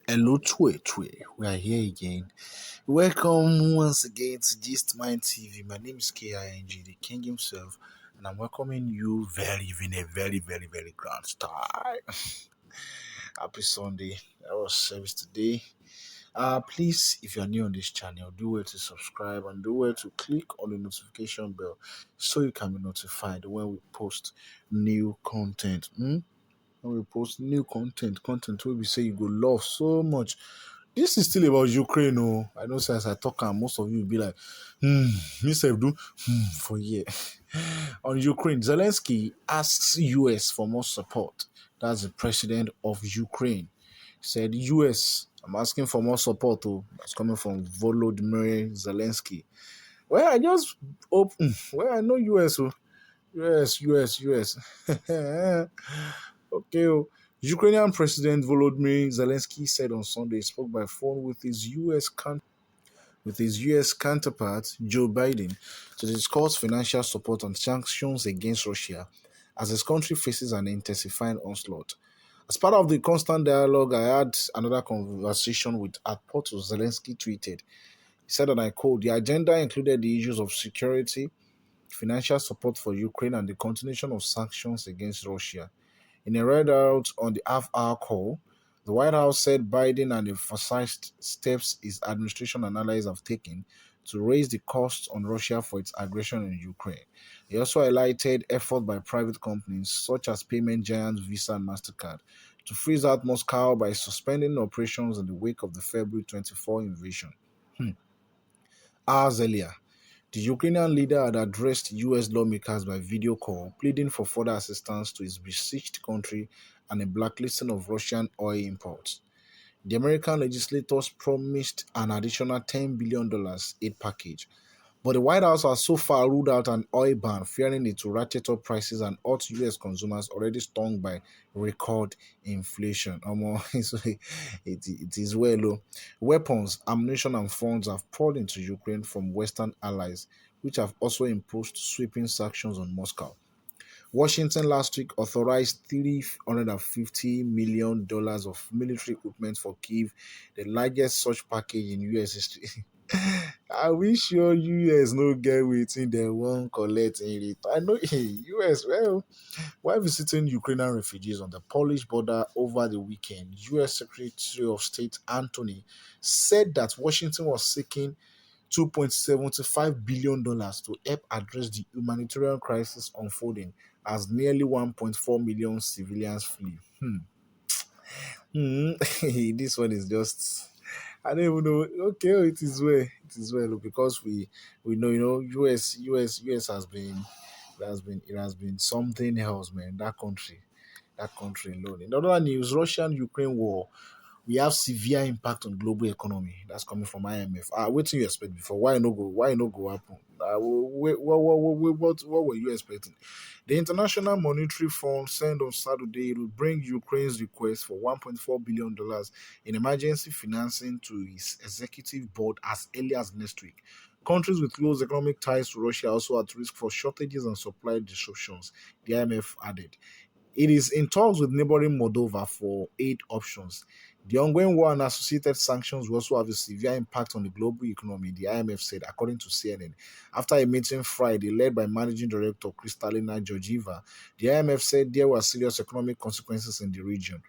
Hello, Twe. We are here again. Welcome once again to Gist Mind TV. My name is KING, the King himself, and I'm welcoming you in a very grand style. Happy Sunday. That was service today. Please, if you are new on this channel, do well to subscribe and do well to click on the notification bell so you can be notified when we post new content. When we post new content where we say you go love so much. This is still about Ukraine. Oh, I know, say as I talk, and most of you will be like, myself do for year. On Ukraine, Zelensky asks US for more support. That's the president of Ukraine. He said, US, I'm asking for more support. Oh, that's coming from Volodymyr Zelensky. Well, I just open. Well, I know US. Oh, US. Okay. Oh. Ukrainian President Volodymyr Zelensky said on Sunday he spoke by phone with his US counterpart Joe Biden to discuss financial support and sanctions against Russia as his country faces an intensifying onslaught. As part of the constant dialogue, I had another conversation with Atpoto. Zelensky tweeted. He said, and I quote, the agenda included the issues of security, financial support for Ukraine, and the continuation of sanctions against Russia. In a readout on the half-hour call, the White House said Biden and emphasized steps his administration and allies have taken to raise the costs on Russia for its aggression in Ukraine. He also highlighted efforts by private companies such as payment giants Visa and MasterCard to freeze out Moscow by suspending operations in the wake of the February 24 invasion. Hours earlier, the Ukrainian leader had addressed US lawmakers by video call, pleading for further assistance to his besieged country and a blacklisting of Russian oil imports. The American legislators promised an additional $10 billion aid package, but the White House has so far ruled out an oil ban, fearing it to ratchet up prices and hurt US consumers already stung by record inflation. It is well. Oh. Weapons, ammunition, and funds have poured into Ukraine from Western allies, which have also imposed sweeping sanctions on Moscow. Washington last week authorized $350 million of military equipment for Kyiv, the largest such package in US history. I wish your US no get wetin dem wan collect in return. I know US, well, while visiting Ukrainian refugees on the Polish border over the weekend, US Secretary of State Antony said that Washington was seeking $2.75 billion to help address the humanitarian crisis unfolding as nearly 1.4 million civilians flee. This one is just, I don't even know. Okay, it is well. It is well because we know, US has been something else, man. That country alone. In other news, Russian-Ukraine war, we have severe impact on global economy. That's coming from IMF. What do you expect before? Why no go? Why no go happen? What were you expecting? The International Monetary Fund said on Saturday it will bring Ukraine's request for $1.4 billion in emergency financing to its executive board as early as next week. Countries with close economic ties to Russia also at risk for shortages and supply disruptions, the IMF added. It is in talks with neighboring Moldova for aid options. The ongoing war and associated sanctions will also have a severe impact on the global economy, the IMF said, according to CNN. After a meeting Friday led by Managing Director Kristalina Georgieva, the IMF said there were serious economic consequences in the region.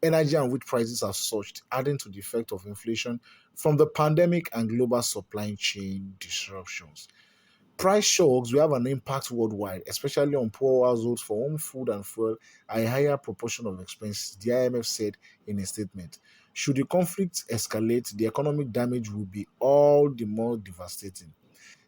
Energy and wheat prices have surged, adding to the effect of inflation from the pandemic and global supply chain disruptions. Price shocks will have an impact worldwide, especially on poor households for home food and fuel, a higher proportion of expenses, the IMF said in a statement. Should the conflict escalate, the economic damage will be all the more devastating.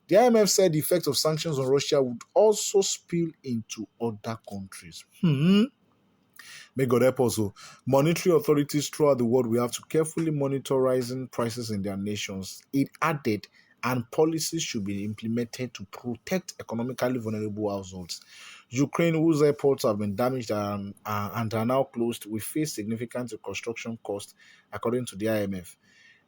The IMF said the effect of sanctions on Russia would also spill into other countries. May God help us. Monetary authorities throughout the world will have to carefully monitor rising prices in their nations. It added, and policies should be implemented to protect economically vulnerable households. Ukraine, whose airports have been damaged and are now closed, will face significant reconstruction costs, according to the IMF.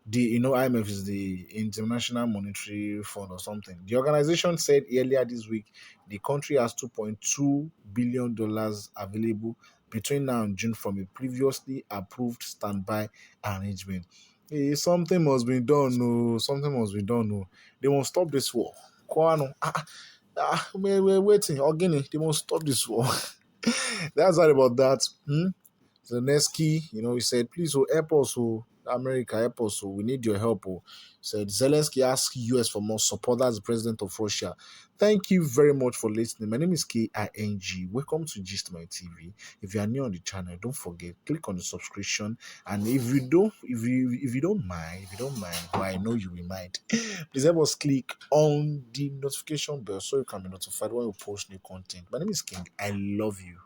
IMF is the International Monetary Fund or something. The organization said earlier this week the country has $2.2 billion available between now and June from a previously approved standby arrangement. Something must be done. No, something must be done. No, they won't stop this war. Kwano, we're waiting. Ogini, they won't stop this war. That's all about that. Zelensky, he said, please, help us, America, help us, we need your help. Said Zelensky asked US for more support. That's the president of Russia. Thank you very much for listening. My name is KING. Welcome to Gist My TV. If you are new on the channel, don't forget, click on the subscription. And if you don't mind, well, I know you will mind. Please help us click on the notification bell so you can be notified when we post new content. My name is King. I love you.